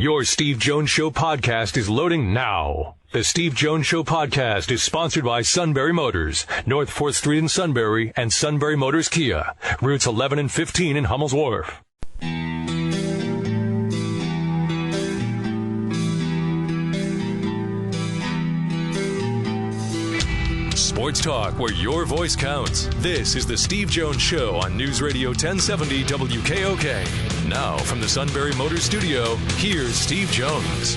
Your Steve Jones Show podcast is loading now. The Steve Jones Show podcast is sponsored by Sunbury Motors, North 4th Street in Sunbury, and Sunbury Motors Kia, routes 11 and 15 in Hummel's Wharf. Sports talk where your voice counts. This is the Steve Jones Show on News Radio 1070 WKOK. Now from the Sunbury Motors Studio, here's Steve Jones.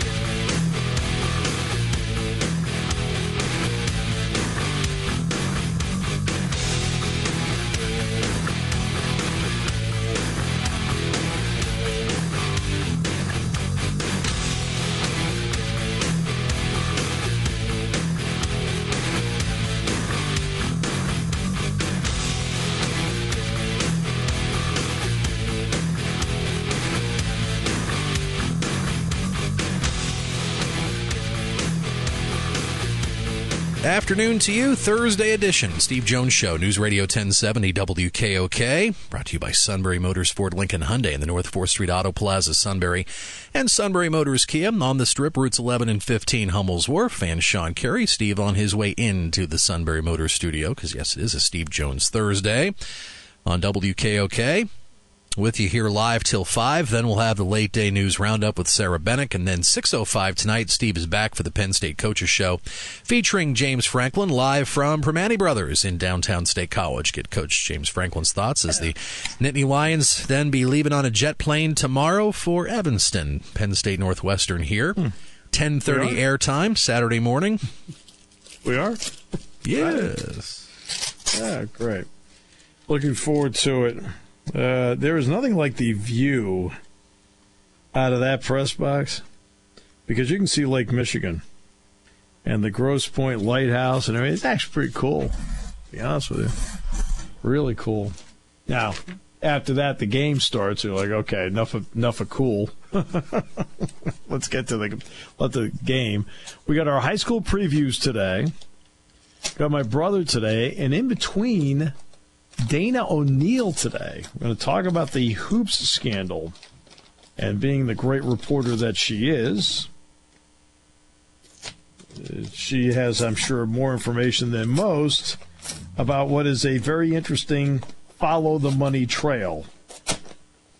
Afternoon to you, Thursday edition, Steve Jones Show, News Radio 1070 WKOK, brought to you by Sunbury Motors, Ford, Lincoln, Hyundai, and the North 4th Street Auto Plaza, Sunbury, and Sunbury Motors Kia on the Strip, routes 11 and 15, Hummel's Wharf, and Sean Carey. Steve on his way into the Sunbury Motors studio, because yes, it is a Steve Jones Thursday on WKOK. With you here live till 5. Then we'll have the late day news roundup with Sarah Bennick. And then 6:05 tonight, Steve is back for the Penn State Coaches Show, featuring James Franklin live from Primanti Brothers in downtown State College. Get Coach James Franklin's thoughts as the Nittany Lions then be leaving on a jet plane tomorrow for Evanston, Penn State Northwestern here. 10:30 airtime Saturday morning. We are? Yes. Yeah, great. Looking forward to it. There is nothing like the view out of that press box, because you can see Lake Michigan and the Grosse Pointe Lighthouse and everything. It's actually pretty cool, to be honest with you. Really cool. Now, after that, the game starts. You're like, okay, enough of cool. Let's get to the game. We got our high school previews today. Got my brother today, and in between, Dana O'Neill today. We're going to talk about the hoops scandal, and being the great reporter that she is, she has, I'm sure, more information than most about what is a very interesting follow the money trail.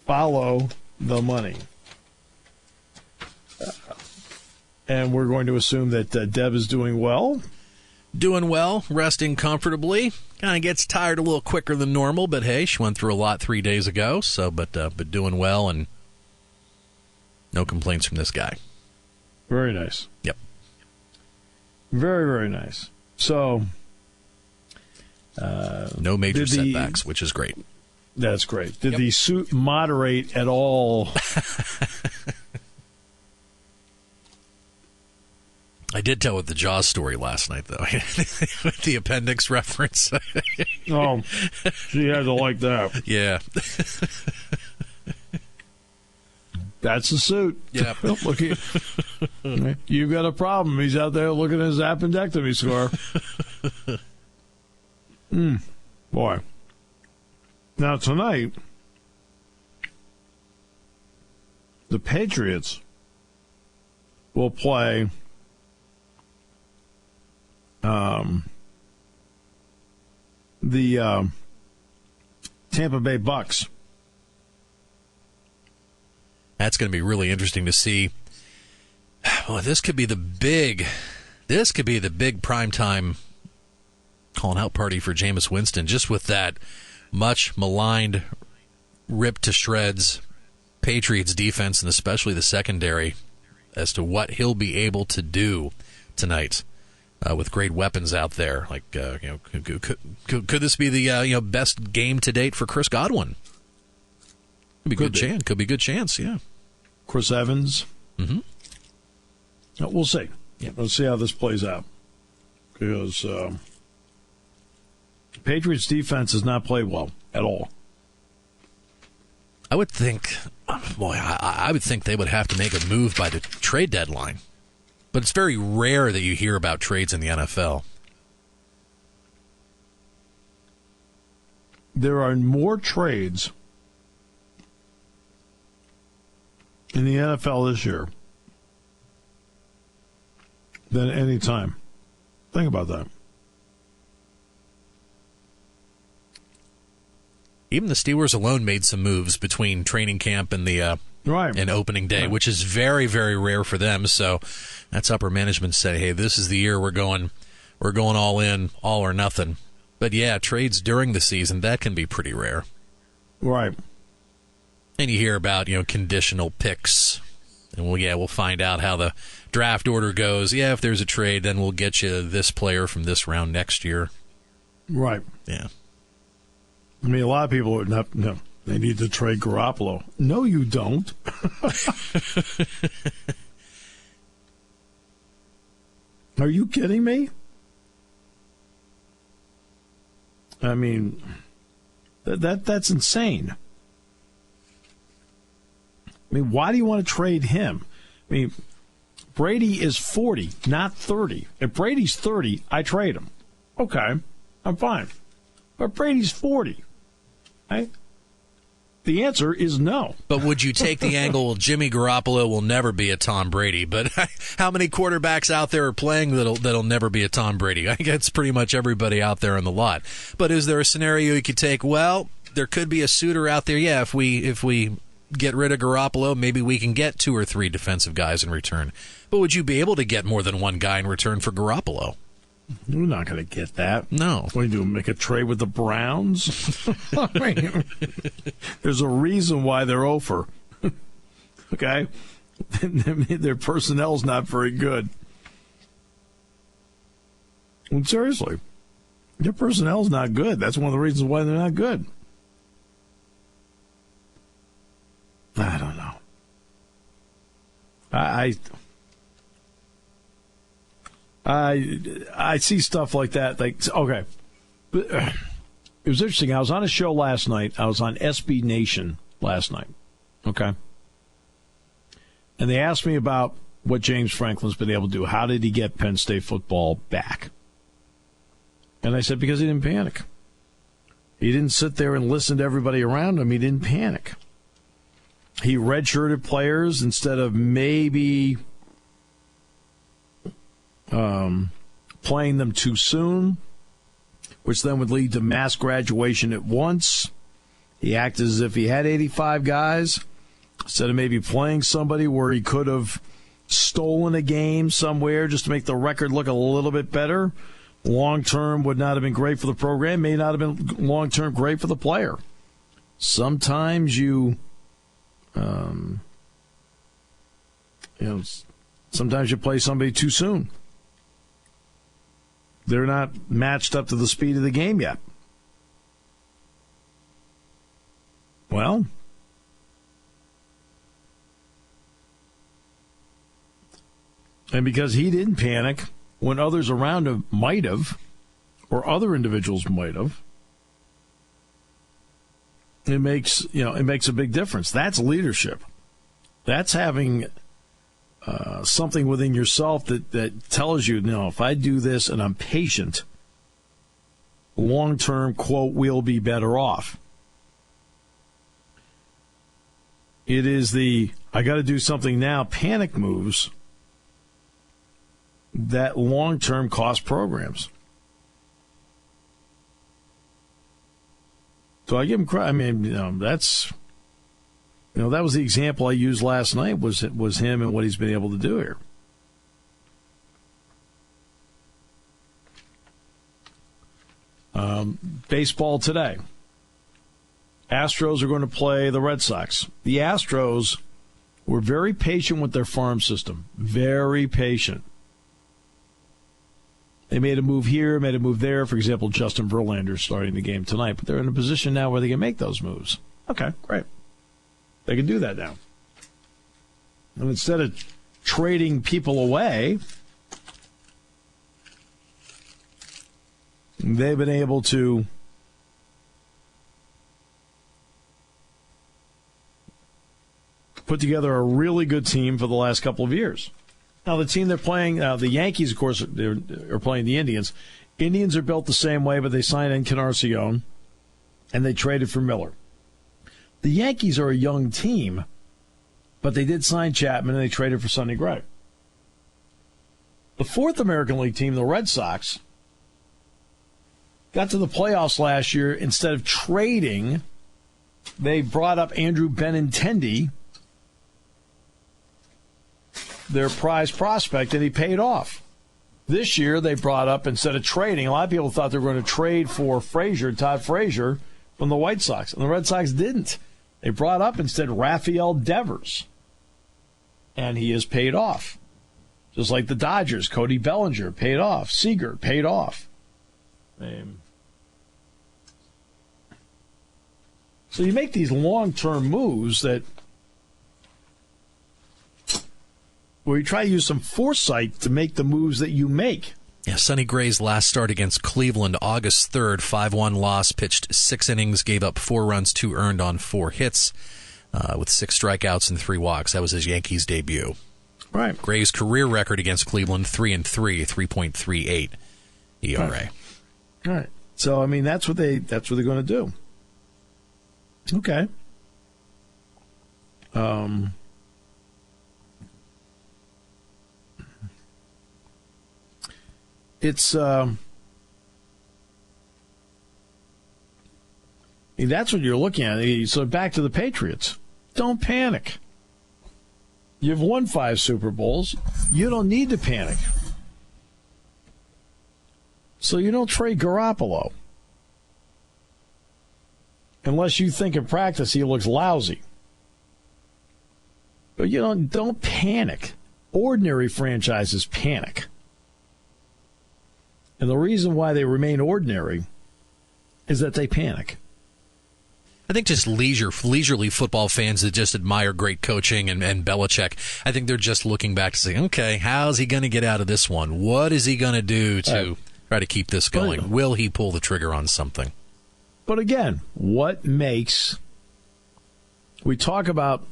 Follow the money. And we're going to assume that Deb is doing well. Doing well, resting comfortably. Kind of gets tired a little quicker than normal, but hey, she went through a lot 3 days ago. So, but doing well, and no complaints from this guy. Very nice. Yep. Very, very nice. So, no major setbacks, which is great. That's great. Did the suit moderate at all? I did tell with the Jaws story last night, though, with the appendix reference. Oh, she had to like that. Yeah. That's the suit. Yeah. Look at you've got a problem. He's out there looking at his appendectomy scar. Boy. Now, tonight, the Patriots will play the Tampa Bay Bucks. That's going to be really interesting to see. Well, this could be the big primetime calling out party for Jameis Winston, just with that much maligned, ripped to shreds Patriots defense, and especially the secondary, as to what he'll be able to do tonight. With great weapons out there, like could this be the best game to date for Chris Godwin? Could be good chance. Could be good chance. Yeah. Chris Evans. Mm-hmm. We'll see. Yeah. Let's see how this plays out, because Patriots defense has not played well at all. I would think, I would think they would have to make a move by the trade deadline. But it's very rare that you hear about trades in the NFL. There are more trades in the NFL this year than any time. Think about that. Even the Steelers alone made some moves between training camp and the and opening day, which is very, very rare for them. So that's upper management say, hey, this is the year we're going all in, all or nothing. But yeah, trades during the season, that can be pretty rare. Right. And you hear about, conditional picks. And we'll find out how the draft order goes. Yeah, if there's a trade, then we'll get you this player from this round next year. Right. Yeah. I mean, a lot of people are not. No, they need to trade Garoppolo. No, you don't. Are you kidding me? I mean, that's insane. I mean, why do you want to trade him? I mean, Brady is 40, not 30. If Brady's 30, I trade him. Okay, I'm fine. But Brady's 40. Right? The answer is no. But would you take the angle, Jimmy Garoppolo will never be a Tom Brady? But how many quarterbacks out there are playing that'll never be a Tom Brady? I guess pretty much everybody out there in the lot. But is there a scenario you could take? Well, there could be a suitor out there. Yeah, if we get rid of Garoppolo, maybe we can get 2 or 3 defensive guys in return. But would you be able to get more than one guy in return for Garoppolo? You're not going to get that. No. What do you do, make a trade with the Browns? I mean, there's a reason why they're over. Okay? Their personnel's not very good. And seriously, their personnel's not good. That's one of the reasons why they're not good. I don't know. I see stuff like that. Like, okay, it was interesting. I was on a show last night. I was on SB Nation last night. Okay, and they asked me about what James Franklin's been able to do. How did he get Penn State football back? And I said, because he didn't panic. He didn't sit there and listen to everybody around him. He didn't panic. He redshirted players instead of maybe playing them too soon, which then would lead to mass graduation at once. He acted as if he had 85 guys instead of maybe playing somebody where he could have stolen a game somewhere just to make the record look a little bit better. Long-term would not have been great for the program, may not have been long-term great for the player. Sometimes sometimes you play somebody too soon. They're not matched up to the speed of the game yet. Well, and because he didn't panic when others around him might have, or other individuals might have, it makes a big difference. That's leadership. That's having something within yourself that tells you, no, if I do this and I'm patient, long-term, quote, we'll be better off. It is I got to do something now, panic moves that long-term cost programs. So I give him credit. I mean, that was the example I used last night was him and what he's been able to do here. Baseball today. Astros are going to play the Red Sox. The Astros were very patient with their farm system. Very patient. They made a move here, made a move there. For example, Justin Verlander's starting the game tonight, but they're in a position now where they can make those moves. Okay, great. They can do that now. And instead of trading people away, they've been able to put together a really good team for the last couple of years. Now, the team they're playing, the Yankees, of course, are playing the Indians. Indians are built the same way, but they signed Encarnacion, and they traded for Miller. The Yankees are a young team, But they did sign Chapman, and they traded for Sonny Gray. The fourth American League team, the Red Sox, got to the playoffs last year. Instead of trading, they brought up Andrew Benintendi, their prize prospect, and he paid off. This year, they brought up, instead of trading, a lot of people thought they were going to trade for Todd Frazier from the White Sox, and the Red Sox didn't. They brought up instead Rafael Devers, and he has paid off. Just like the Dodgers, Cody Bellinger paid off. Seager paid off. So you make these long-term moves where you try to use some foresight to make the moves that you make. Yeah, Sonny Gray's last start against Cleveland, August 3rd, 5-1 loss, pitched 6 innings, gave up 4 runs, 2 earned on 4 hits, with 6 strikeouts and 3 walks. That was his Yankees debut. Right. Gray's career record against Cleveland, 3-3, 3.38 ERA. Right. So, I mean, that's what they're going to do. Okay. It's that's what you're looking at. So back to the Patriots. Don't panic. You've won 5 Super Bowls. You don't need to panic. So you don't trade Garoppolo. Unless you think in practice he looks lousy. But you don't panic. Ordinary franchises panic. And the reason why they remain ordinary is that they panic. I think just leisurely football fans that just admire great coaching and Belichick, I think they're just looking back to say, okay, how's he going to get out of this one? What is he going to do to try to keep this going? Will he pull the trigger on something? But again, what makes... We talk about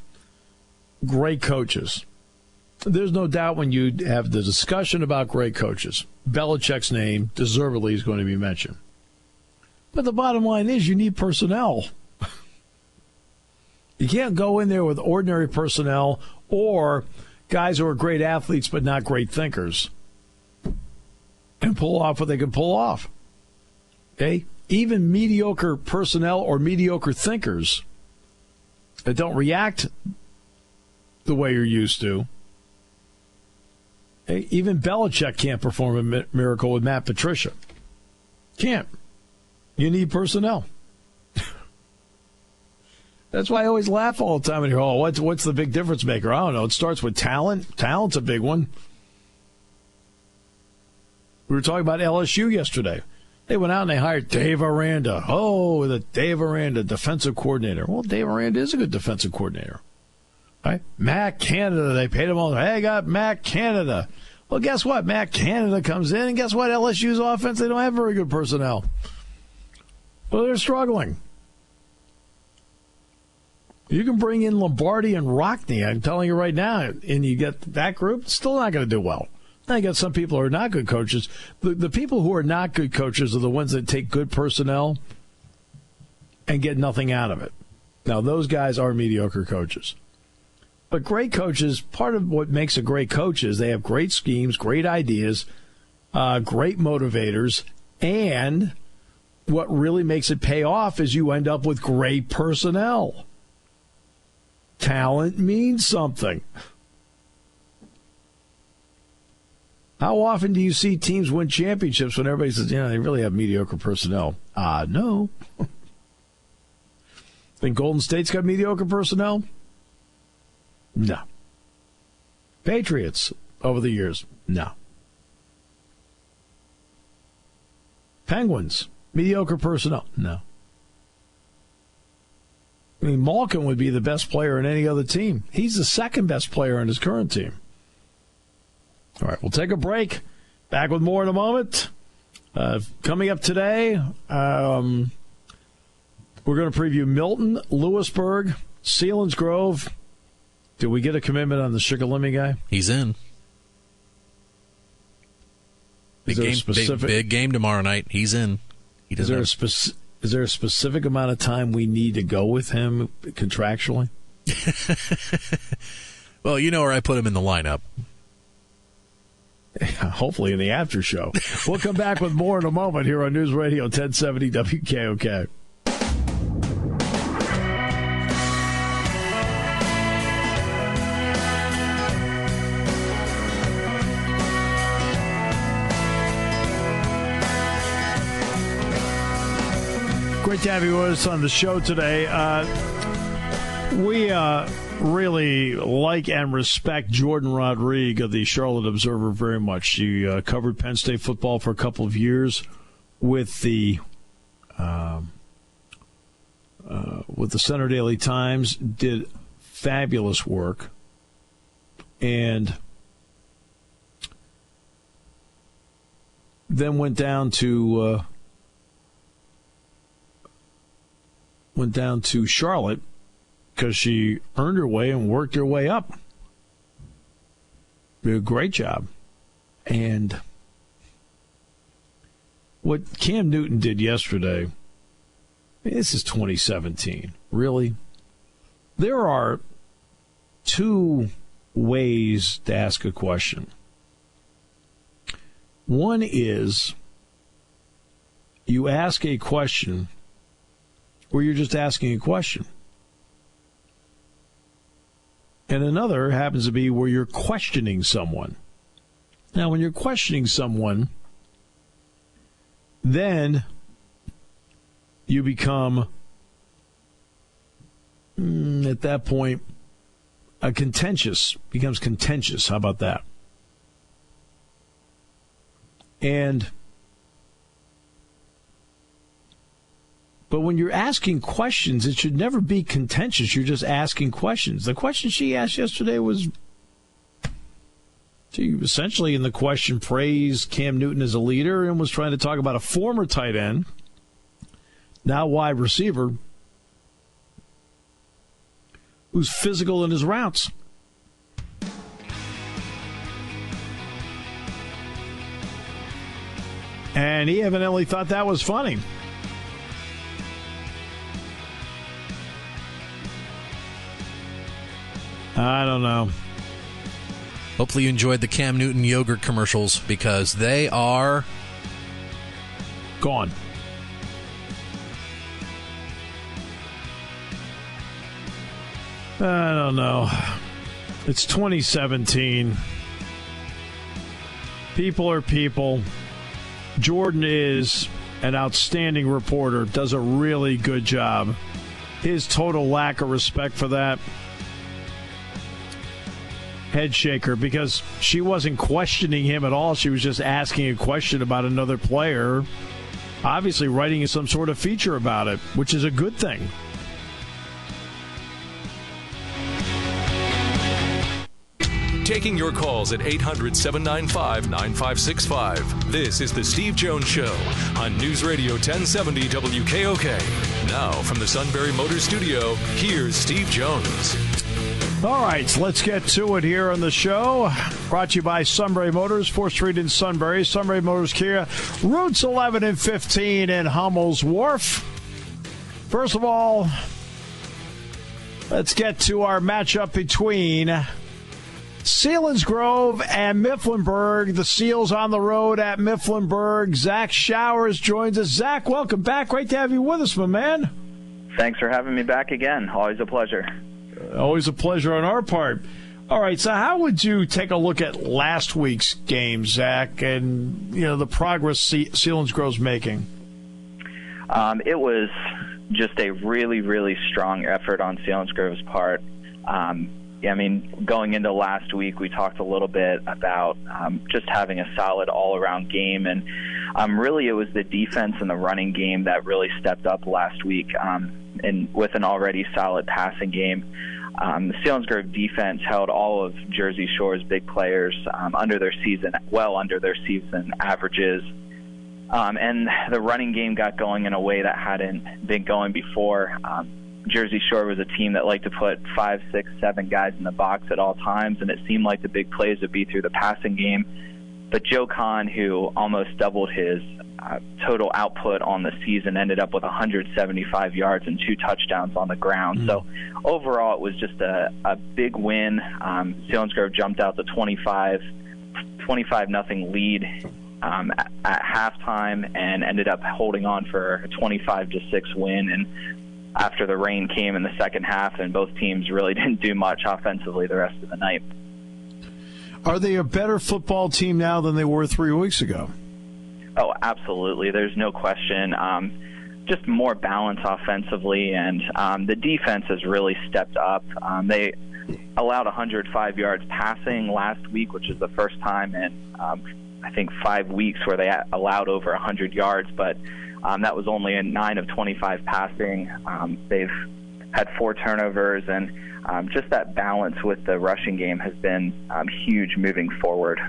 great coaches. There's no doubt when you have the discussion about great coaches, Belichick's name deservedly is going to be mentioned. But the bottom line is you need personnel. You can't go in there with ordinary personnel or guys who are great athletes but not great thinkers and pull off what they can pull off. Okay? Even mediocre personnel or mediocre thinkers that don't react the way you're used to. Even Belichick can't perform a miracle with Matt Patricia. Can't. You need personnel. That's why I always laugh all the time and hear, what's the big difference maker? I don't know. It starts with talent. Talent's a big one. We were talking about LSU yesterday. They went out and they hired Dave Aranda. Oh, the Dave Aranda defensive coordinator. Well, Dave Aranda is a good defensive coordinator. Right? Matt Canada, they paid him all. Hey, I got Matt Canada. Well, guess what? Matt Canada comes in, and guess what? LSU's offense, they don't have very good personnel. Well, they're struggling. You can bring in Lombardi and Rockney, I'm telling you right now, and you get that group, still not going to do well. Now you got some people who are not good coaches. The people who are not good coaches are the ones that take good personnel and get nothing out of it. Now, those guys are mediocre coaches. But great coaches, part of what makes a great coach is they have great schemes, great ideas, great motivators, and what really makes it pay off is you end up with great personnel. Talent means something. How often do you see teams win championships when everybody says, they really have mediocre personnel? No. Think Golden State's got mediocre personnel? No. Patriots over the years? No. Penguins, mediocre personnel? No. I mean, Malkin would be the best player in any other team. He's the second best player in his current team. All right, we'll take a break. Back with more in a moment. Coming up today, we're going to preview Milton, Lewisburg, Selinsgrove. Did we get a commitment on the Shikellamy guy? He's in. Big game tomorrow night. He's in. Is there a specific amount of time we need to go with him contractually? Well, you know where I put him in the lineup. Hopefully in the after show. We'll come back with more in a moment here on News Radio 1070 WKOK. Great to have you with us on the show today. We really like and respect Jordan Rodrigue of the Charlotte Observer very much. She covered Penn State football for a couple of years with the Center Daily Times, did fabulous work, and then went down to Charlotte because she earned her way and worked her way up. Did a great job. And what Cam Newton did yesterday, this is 2017. Really? There are two ways to ask a question. One is you ask a question where you're just asking a question. And another happens to be where you're questioning someone. Now, when you're questioning someone, then you become, at that point, becomes contentious. How about that? But when you're asking questions, it should never be contentious. You're just asking questions. The question she asked yesterday was, she essentially in the question praised Cam Newton as a leader and was trying to talk about a former tight end, now wide receiver, who's physical in his routes. And he evidently thought that was funny. I don't know. Hopefully you enjoyed the Cam Newton yogurt commercials because they are gone. I don't know. It's 2017. People are people. Jordan is an outstanding reporter, does a really good job. His total lack of respect for that, head shaker, because she wasn't questioning him at all. She was just asking a question about another player, obviously writing some sort of feature about it, which is a good thing. Taking your calls at 800-795-9565. This is the Steve Jones Show on News Radio 1070 WKOK. Now from the Sunbury Motors Studio, here's Steve Jones. All right, let's get to it here on the show. Brought to you by Sunbury Motors, 4th Street in Sunbury. Sunbury Motors Kia, routes 11 and 15 in Hummel's Wharf. First of all, let's get to our matchup between Selinsgrove and Mifflinburg. The Seals on the road at Mifflinburg. Zach Showers joins us. Zach, welcome back. Great to have you with us, my man. Thanks for having me back again. Always a pleasure. Always a pleasure on our part. All right, so how would you take a look at last week's game, Zach, and the progress Selinsgrove's making? It was just a really, really strong effort on Selinsgrove's part. Going into last week, we talked a little bit about just having a solid all-around game, and really it was the defense and the running game that really stepped up last week, and with an already solid passing game. The Selinsgrove defense held all of Jersey Shore's big players under their season averages, and the running game got going in a way that hadn't been going before. Jersey Shore was a team that liked to put 5, 6, 7 guys in the box at all times, and it seemed like the big plays would be through the passing game. But Joe Kahn, who almost doubled his total output on the season, ended up with 175 yards and 2 touchdowns on the ground. So overall, it was just a big win. Selinsgrove jumped out to 25-0 lead at halftime and ended up holding on for a 25-6 win. And after the rain came in the second half, and both teams really didn't do much offensively the rest of the night. Are they a better football team now than they were 3 weeks ago? Oh, absolutely. There's no question. Just more balance offensively, and the defense has really stepped up. They allowed 105 yards passing last week, which is the first time in, I think, 5 weeks where they allowed over 100 yards, but that was only in 9 of 25 passing. They've had 4 turnovers, and just that balance with the rushing game has been huge moving forward.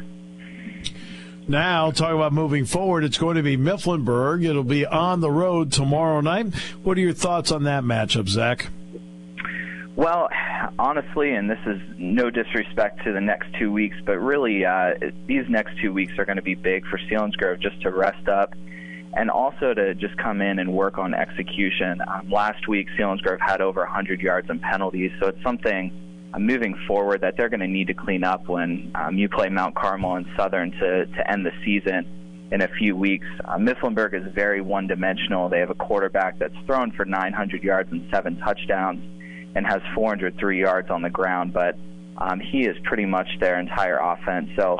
Now, talk about moving forward, it's going to be Mifflinburg. It'll be on the road tomorrow night. What are your thoughts on that matchup, Zach? Well, honestly, and this is no disrespect to the next 2 weeks, but really these next 2 weeks are going to be big for Selinsgrove just to rest up and also to just come in and work on execution. Last week, Selinsgrove had over 100 yards in penalties, so it's something moving forward that they're going to need to clean up when you play Mount Carmel and Southern to end the season in a few weeks. Mifflinburg is very one-dimensional. They have a quarterback that's thrown for 900 yards and 7 touchdowns and has 403 yards on the ground, but he is pretty much their entire offense. So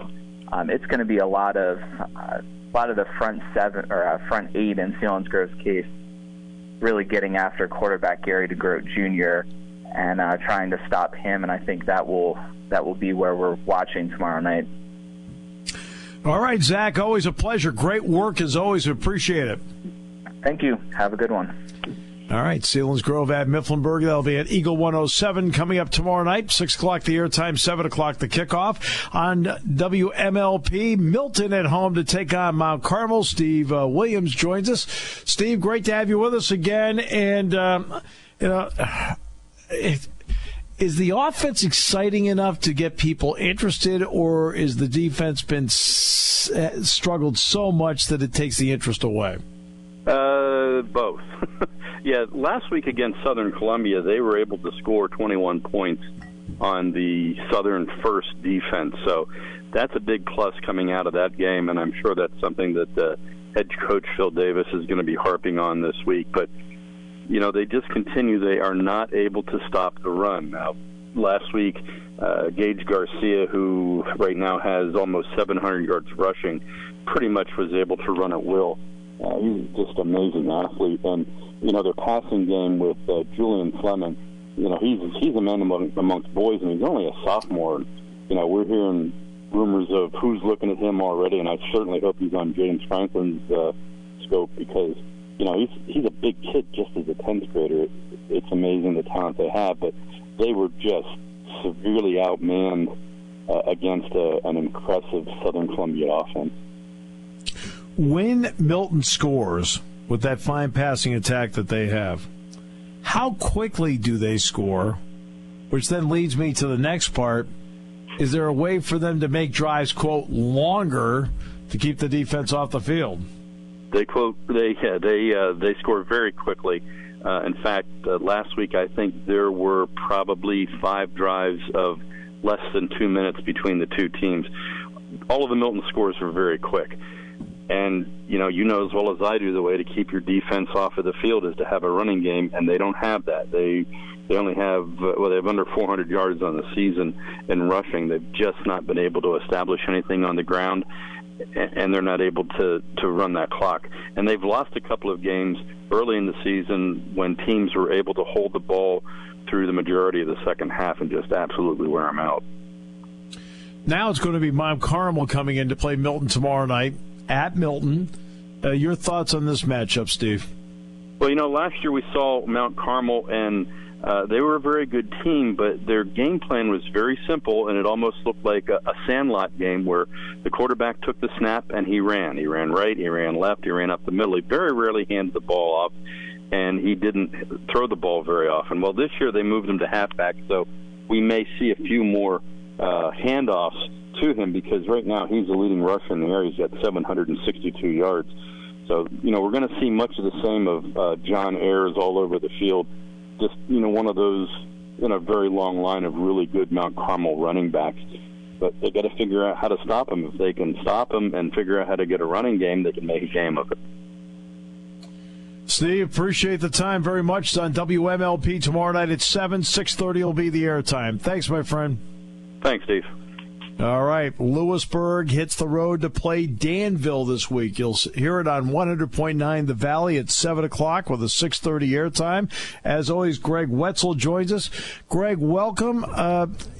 it's going to be a lot of the front 7 or front 8 in Selinsgrove's case really getting after quarterback Gary DeGroat Jr. and trying to stop him, and I think that will be where we're watching tomorrow night. All right, Zach, always a pleasure. Great work as always. Appreciate it. Thank you. Have a good one. All right, Selinsgrove at Mifflinburg. That'll be at Eagle 107 coming up tomorrow night. 6 o'clock the airtime, 7 o'clock the kickoff on WMLP. Milton at home to take on Mount Carmel. Steve Williams joins us. Steve, great to have you with us again. And, is the offense exciting enough to get people interested, or is the defense been struggled so much that it takes the interest away? Both. Yeah, last week against Southern Columbia, they were able to score 21 points on the Southern first defense. So that's a big plus coming out of that game, and I'm sure that's something that head coach Phil Davis is going to be harping on this week. But they just continue. They are not able to stop the run. Now, last week, Gage Garcia, who right now has almost 700 yards rushing, pretty much was able to run at will. He's just an amazing athlete. And, their passing game with Julian Fleming, he's a man amongst boys, and he's only a sophomore. We're hearing rumors of who's looking at him already, and I certainly hope he's on James Franklin's scope because he's a big kid just as a 10th grader. It's amazing the talent they have, but they were just severely outmanned against an impressive Southern Columbia offense. When Milton scores with that fine passing attack that they have, how quickly do they score? Which then leads me to the next part. Is there a way for them to make drives, quote, longer to keep the defense off the field? They score very quickly. In fact, last week I think there were probably 5 drives of less than 2 minutes between the two teams. All of the Milton scores were very quick. And, you know as well as I do, the way to keep your defense off of the field is to have a running game, and they don't have that. They only have, they have under 400 yards on the season in rushing. They've just not been able to establish anything on the ground, and they're not able to run that clock. And they've lost a couple of games early in the season when teams were able to hold the ball through the majority of the second half and just absolutely wear them out. Now it's going to be Mount Carmel coming in to play Milton tomorrow night at Milton. Your thoughts on this matchup, Steve? Well, last year we saw Mount Carmel, and they were a very good team, but their game plan was very simple, and it almost looked like a sandlot game where the quarterback took the snap and he ran. He ran right, he ran left, he ran up the middle. He very rarely handed the ball off, and he didn't throw the ball very often. Well, this year they moved him to halfback, so we may see a few more handoffs to him because right now he's the leading rusher in the area. He's got 762 yards. So, we're going to see much of the same of John Ayers all over the field. Just, one of those in a very long line of really good Mount Carmel running backs. But they got to figure out how to stop him. If they can stop him and figure out how to get a running game, they can make a game of it. Steve, appreciate the time very much. It's on WMLP tomorrow night at 7, 6:30 will be the airtime. Thanks, my friend. Thanks, Steve. All right, Lewisburg hits the road to play Danville this week. You'll hear it on 100.9 The Valley at 7 o'clock with a 6:30 airtime. As always, Greg Wetzel joins us. Greg, welcome.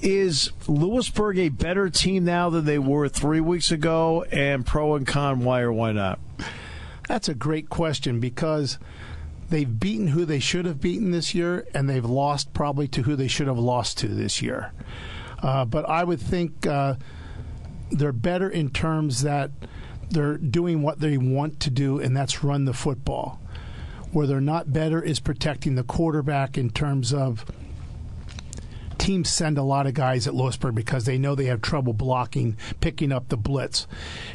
Is Lewisburg a better team now than they were 3 weeks ago? And pro and con, why or why not? That's a great question because they've beaten who they should have beaten this year, and they've lost probably to who they should have lost to this year. But I would think they're better in terms that they're doing what they want to do, and that's run the football. Where they're not better is protecting the quarterback in terms of teams send a lot of guys at Lewisburg because they know they have trouble picking up the blitz.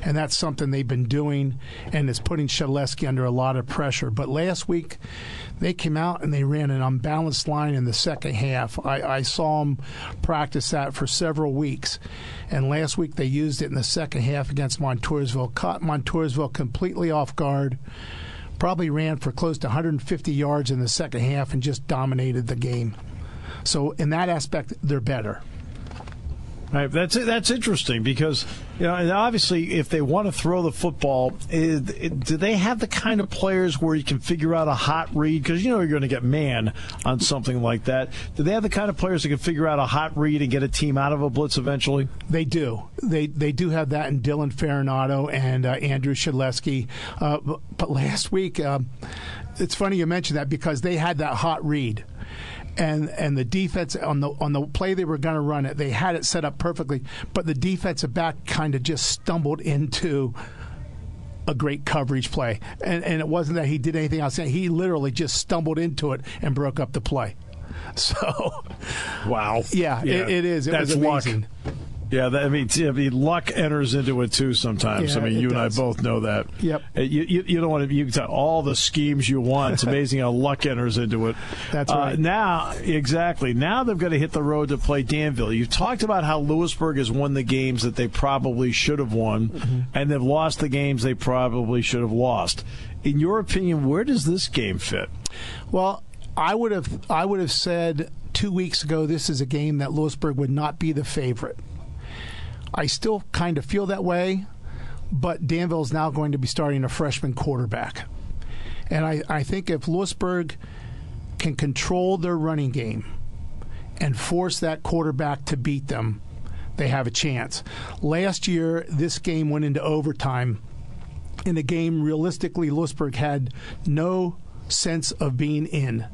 And that's something they've been doing, and it's putting Shikellamy under a lot of pressure. But last week, they came out and they ran an unbalanced line in the second half. I saw them practice that for several weeks. And last week they used it in the second half against Montoursville. Caught Montoursville completely off guard. Probably ran for close to 150 yards in the second half and just dominated the game. So in that aspect, they're better. Right, that's interesting because obviously if they want to throw the football, do they have the kind of players where you can figure out a hot read? Because you're going to get man on something like that. Do they have the kind of players that can figure out a hot read and get a team out of a blitz eventually? They do. They do have that in Dylan Farinato and Andrew Shikellamy. But last week, it's funny you mentioned that because they had that hot read. And the defense on the play they were going to run it, they had it set up perfectly, but the defensive back kind of just stumbled into a great coverage play, and it wasn't that he did anything else. He literally just stumbled into it and broke up the play. So, wow, yeah. It is. It was amazing. Luck. Yeah, luck enters into it too sometimes. Yeah, you and I both know that. Yep. You don't want to. You can tell all the schemes you want. It's amazing how luck enters into it. That's right. Now they've got to hit the road to play Danville. You've talked about how Lewisburg has won the games that they probably should have won, and they've lost the games they probably should have lost. In your opinion, where does this game fit? Well, I would have said 2 weeks ago this is a game that Lewisburg would not be the favorite. I still kind of feel that way, but Danville is now going to be starting a freshman quarterback. And I think if Lewisburg can control their running game and force that quarterback to beat them, they have a chance. Last year, this game went into overtime. In a game, realistically, Lewisburg had no sense of being in.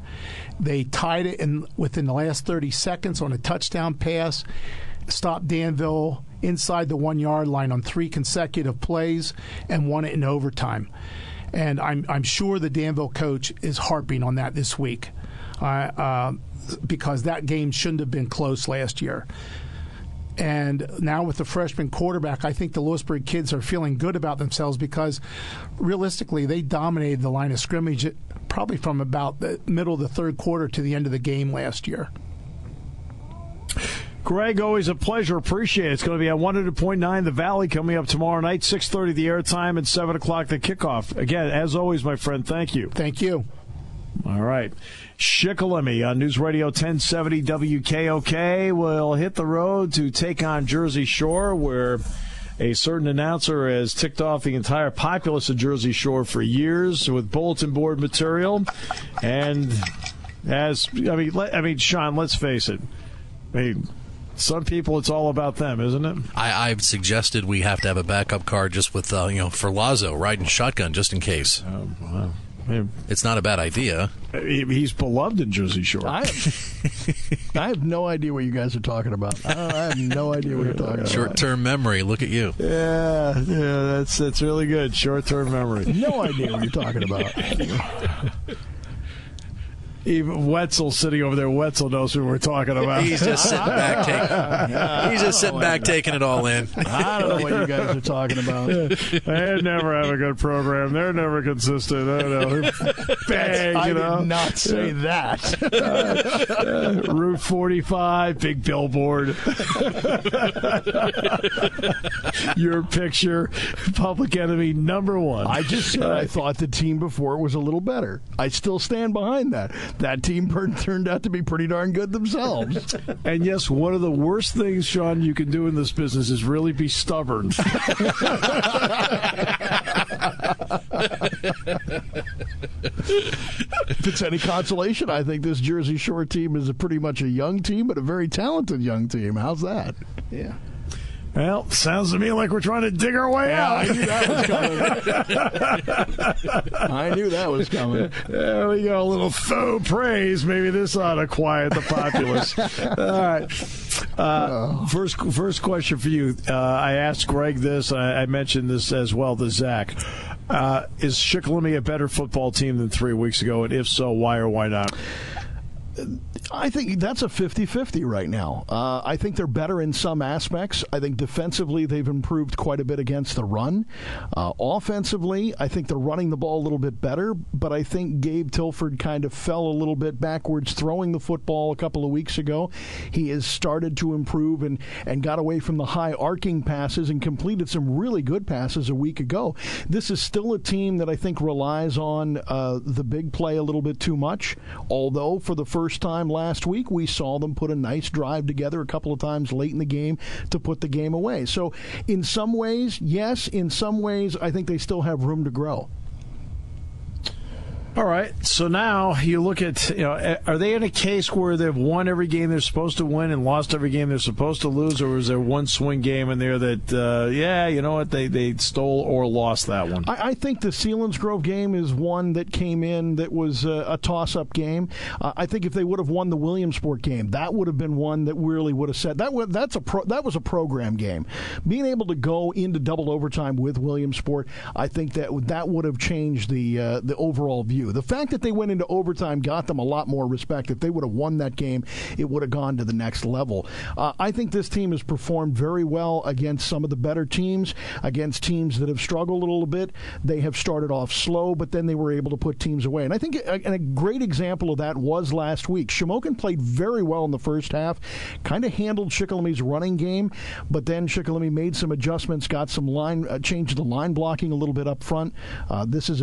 They tied it within the last 30 seconds on a touchdown pass, stopped Danville inside the 1 yard line on 3 consecutive plays, and won it in overtime. And I'm sure the Danville coach is harping on that this week because that game shouldn't have been close last year. And now with the freshman quarterback, I think the Lewisburg kids are feeling good about themselves because realistically they dominated the line of scrimmage probably from about the middle of the third quarter to the end of the game last year. Greg, always a pleasure. Appreciate it. It's going to be on 100.9 The Valley coming up tomorrow night, 6:30 the airtime and 7 o'clock the kickoff. Again, as always, my friend, thank you. Thank you. All right. Shikellamy on News Radio 1070 WKOK will hit the road to take on Jersey Shore, where a certain announcer has ticked off the entire populace of Jersey Shore for years with bulletin board material. And Sean, let's face it. Some people, it's all about them, isn't it? I've suggested we have to have a backup car just with, for Lazo, riding shotgun just in case. Wow. It's not a bad idea. He's beloved in Jersey Shore. I have no idea what you guys are talking about. I have no idea what you're talking about. Short-term memory. Look at you. Yeah, that's really good. Short-term memory. No idea what you're talking about. Even Wetzel sitting over there. Wetzel knows who we're talking about. He's just sitting back taking it all in. I don't know what you guys are talking about. They never have a good program. They're never consistent. I don't know. Bang, I you know. did not say that. Route 45, big billboard. Your picture, Public Enemy #1. I just said I thought the team before was a little better. I still stand behind that. That team turned out to be pretty darn good themselves. And yes, one of the worst things, Sean, you can do in this business is really be stubborn. If it's any consolation, I think this Jersey Shore team is pretty much a young team, but a very talented young team. How's that? Yeah. Well, sounds to me like we're trying to dig our way out. I knew that was coming. There we go. A little faux praise. Maybe this ought to quiet the populace. All right. First question for you. I asked Greg this. I mentioned this as well to Zach. Is Shikellamy a better football team than 3 weeks ago? And if so, why or why not? I think that's a 50-50 right now. I think they're better in some aspects. I think defensively they've improved quite a bit against the run. Offensively, I think they're running the ball a little bit better, but I think Gabe Tilford kind of fell a little bit backwards throwing the football a couple of weeks ago. He has started to improve and got away from the high arcing passes and completed some really good passes a week ago. This is still a team that I think relies on the big play a little bit too much, although for the first time last week we saw them put a nice drive together a couple of times late in the game to put the game away. So in some ways, yes. In some ways, I think they still have room to grow. All right, so now you look at, are they in a case where they've won every game they're supposed to win and lost every game they're supposed to lose, or is there one swing game in there that, they stole or lost that one? I think the Selinsgrove game is one that came in that was a toss-up game. I think if they would have won the Williamsport game, that would have been one that really would have said that was a program game. Being able to go into double overtime with Williamsport, I think that would have changed the overall view. The fact that they went into overtime got them a lot more respect. If they would have won that game, it would have gone to the next level. I think this team has performed very well against some of the better teams, against teams that have struggled a little bit. They have started off slow, but then they were able to put teams away. And I think a great example of that was last week. Shamokin played very well in the first half, kind of handled Shikellamy running game, but then Shikellamy made some adjustments, got some changed the line blocking a little bit up front. This is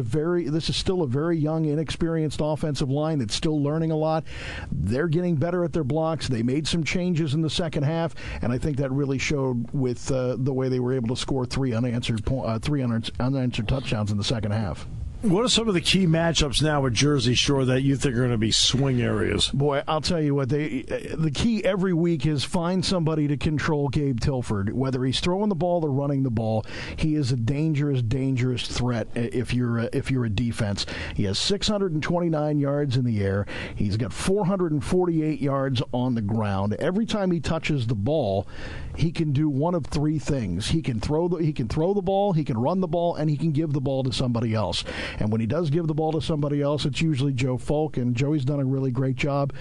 still a very young, inexperienced offensive line that's still learning a lot. They're getting better at their blocks. They made some changes in the second half, and I think that really showed with the way they were able to score three unanswered touchdowns in the second half. What are some of the key matchups now with Jersey Shore that you think are going to be swing areas? Boy, I'll tell you what, the key every week is find somebody to control Gabe Tilford. Whether he's throwing the ball or running the ball, he is a dangerous, dangerous threat if you're a defense. He has 629 yards in the air. He's got 448 yards on the ground. Every time he touches the ball, he can do one of three things. He can throw the ball, he can run the ball, and he can give the ball to somebody else. And when he does give the ball to somebody else, it's usually Joe Folk, and Joey's done a really great job,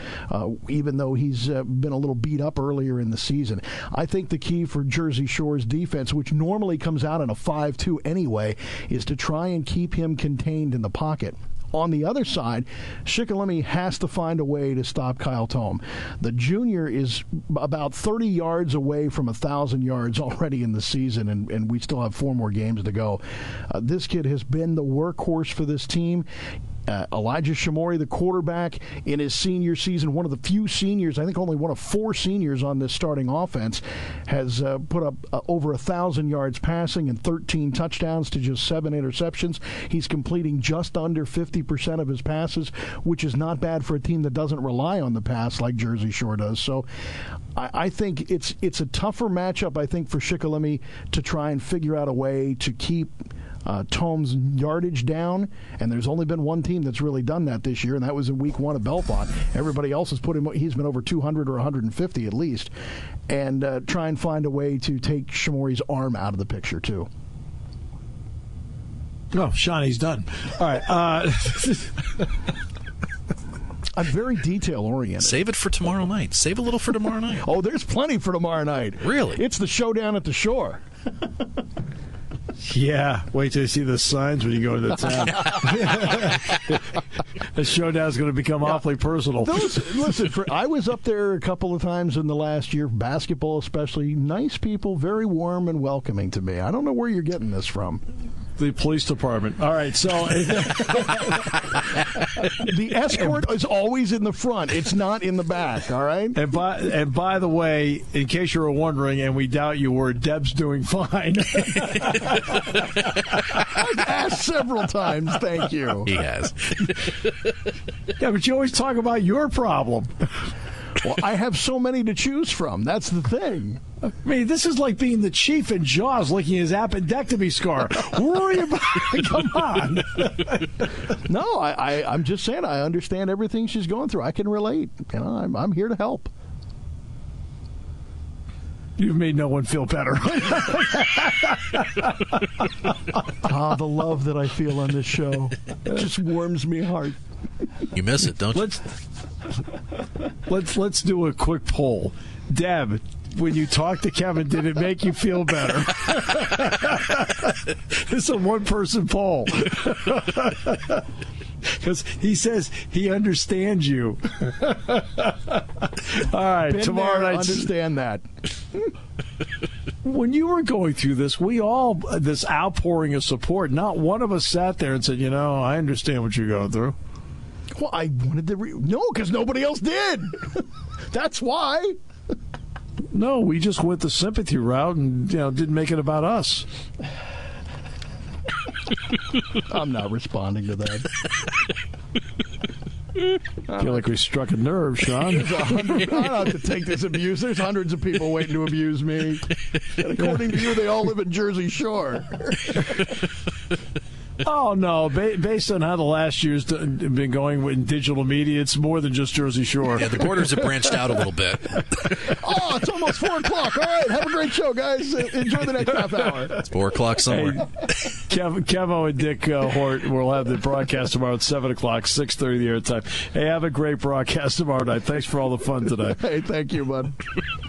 even though he's been a little beat up earlier in the season. I think the key for Jersey Shore's defense, which normally comes out in a 5-2 anyway, is to try and keep him contained in the pocket. On the other side, Shikellamy has to find a way to stop Kyle Tome. The junior is about 30 yards away from 1,000 yards already in the season, and we still have 4 more games to go. This kid has been the workhorse for this team. Elijah Shamori, the quarterback, in his senior season, one of the few seniors, I think only one of 4 seniors on this starting offense, has put up over 1,000 yards passing and 13 touchdowns to just 7 interceptions. He's completing just under 50% of his passes, which is not bad for a team that doesn't rely on the pass like Jersey Shore does. So I think it's a tougher matchup, I think, for Shikellamy to try and figure out a way to keep Tome's yardage down, and there's only been one team that's really done that this year, and that was in week 1 at Belfont. Everybody else has he's been over 200 or 150 at least, and try and find a way to take Shamori's arm out of the picture too. Oh, Sean, he's done. All right. I'm very detail-oriented. Save it for tomorrow night. Save a little for tomorrow night. Oh, there's plenty for tomorrow night. Really? It's the showdown at the shore. Yeah, wait till you see the signs when you go into town. The showdown's going to become awfully personal. Listen, I was up there a couple of times in the last year, basketball especially. Nice people, very warm and welcoming to me. I don't know where you're getting this from. The police department. All right, so the escort is always in the front. It's not in the back. All right. And by the way, in case you were wondering, and we doubt you were, Deb's doing fine. I've asked several times. Thank you. He has. Yeah, but you always talk about your problem. Well, I have so many to choose from. That's the thing. I mean, this is like being the chief in Jaws licking his appendectomy scar. Worry about it. Come on. No, I'm just saying I understand everything she's going through. I can relate. You know, I'm here to help. You've made no one feel better. The love that I feel on this show. It just warms me heart. You miss it, don't you? Let's do a quick poll. Deb, when you talked to Kevin, did it make you feel better? It's a one-person poll. Because he says he understands you. All right, Been tomorrow there, night. Understand that. When you were going through this, this outpouring of support, not one of us sat there and said, I understand what you're going through. Well, I wanted to no, because nobody else did. That's why. No, we just went the sympathy route and didn't make it about us. I'm not responding to that. I feel like we struck a nerve, Sean. I don't have to take this abuse. There's hundreds of people waiting to abuse me. And according to you, they all live in Jersey Shore. Oh, no. Based on how the last year's been going in digital media, it's more than just Jersey Shore. Yeah, the borders have branched out a little bit. Oh, it's almost 4 o'clock. All right, have a great show, guys. Enjoy the next half hour. It's 4 o'clock somewhere. Hey, Kevo and Dick Hort will have the broadcast tomorrow at 7 o'clock, 6:30 the airtime. Hey, have a great broadcast tomorrow night. Thanks for all the fun today. Hey, thank you, bud.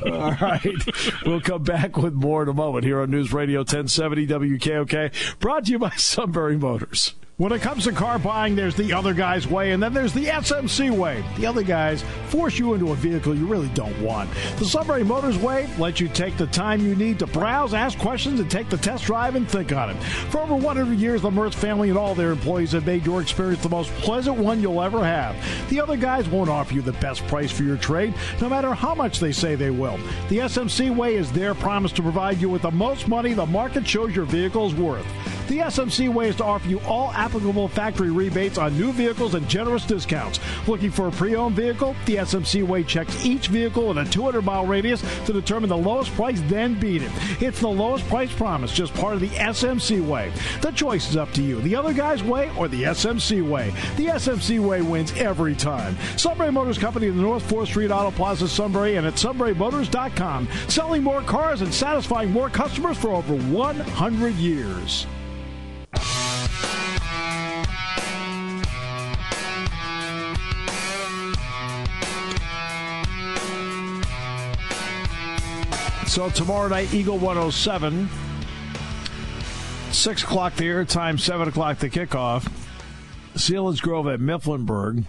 All right. We'll come back with more in a moment here on News Radio 1070 WKOK, brought to you by Sunbury Motors. When it comes to car buying, there's the other guy's way, and then there's the SMC way. The other guys force you into a vehicle you really don't want. The Sunbury Motors way lets you take the time you need to browse, ask questions, and take the test drive and think on it. For over 100 years, the Mertz family and all their employees have made your experience the most pleasant one you'll ever have. The other guys won't offer you the best price for your trade, no matter how much they say they will. The SMC way is their promise to provide you with the most money the market shows your vehicle is worth. The SMC way is to offer you all applicable factory rebates on new vehicles and generous discounts. Looking for a pre-owned vehicle? The SMC way checks each vehicle in a 200-mile radius to determine the lowest price, then beat it. It's the lowest price promise, just part of the SMC way. The choice is up to you. The other guy's way or the SMC way. The SMC way wins every time. Sunbury Motors Company in the North 4th Street Auto Plaza, Sunbury, and at sunburymotors.com. Selling more cars and satisfying more customers for over 100 years. So tomorrow night, Eagle 107, 6 o'clock the airtime, 7 o'clock the kickoff. Selinsgrove at Mifflinburg.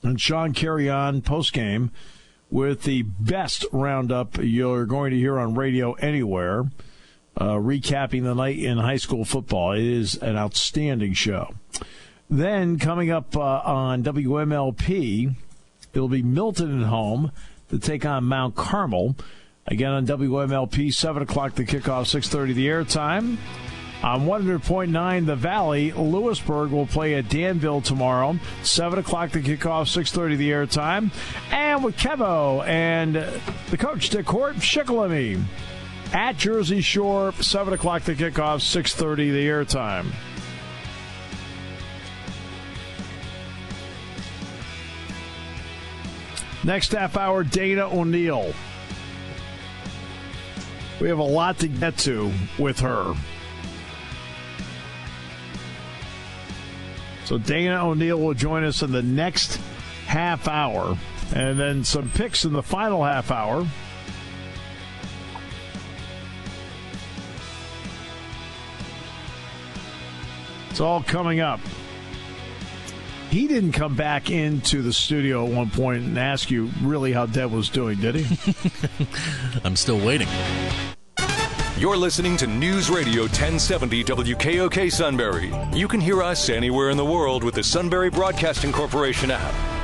And Sean carry on postgame with the best roundup you're going to hear on radio anywhere, recapping the night in high school football. It is an outstanding show. Then coming up on WMLP, it'll be Milton at home to take on Mount Carmel. Again on WMLP, 7 o'clock the kickoff, 6:30 the airtime. On 100.9 The Valley, Lewisburg will play at Danville tomorrow, 7 o'clock the kickoff, 6:30 the airtime. And with Kevo and the coach, Dick Hort, Shikellamy at Jersey Shore, 7 o'clock the kickoff, 6:30 the airtime. Next half hour, Dana O'Neill. We have a lot to get to with her. So Dana O'Neill will join us in the next half hour, and then some picks in the final half hour. It's all coming up. He didn't come back into the studio at one point and ask you really how Deb was doing, did he? I'm still waiting. You're listening to News Radio 1070 WKOK Sunbury. You can hear us anywhere in the world with the Sunbury Broadcasting Corporation app.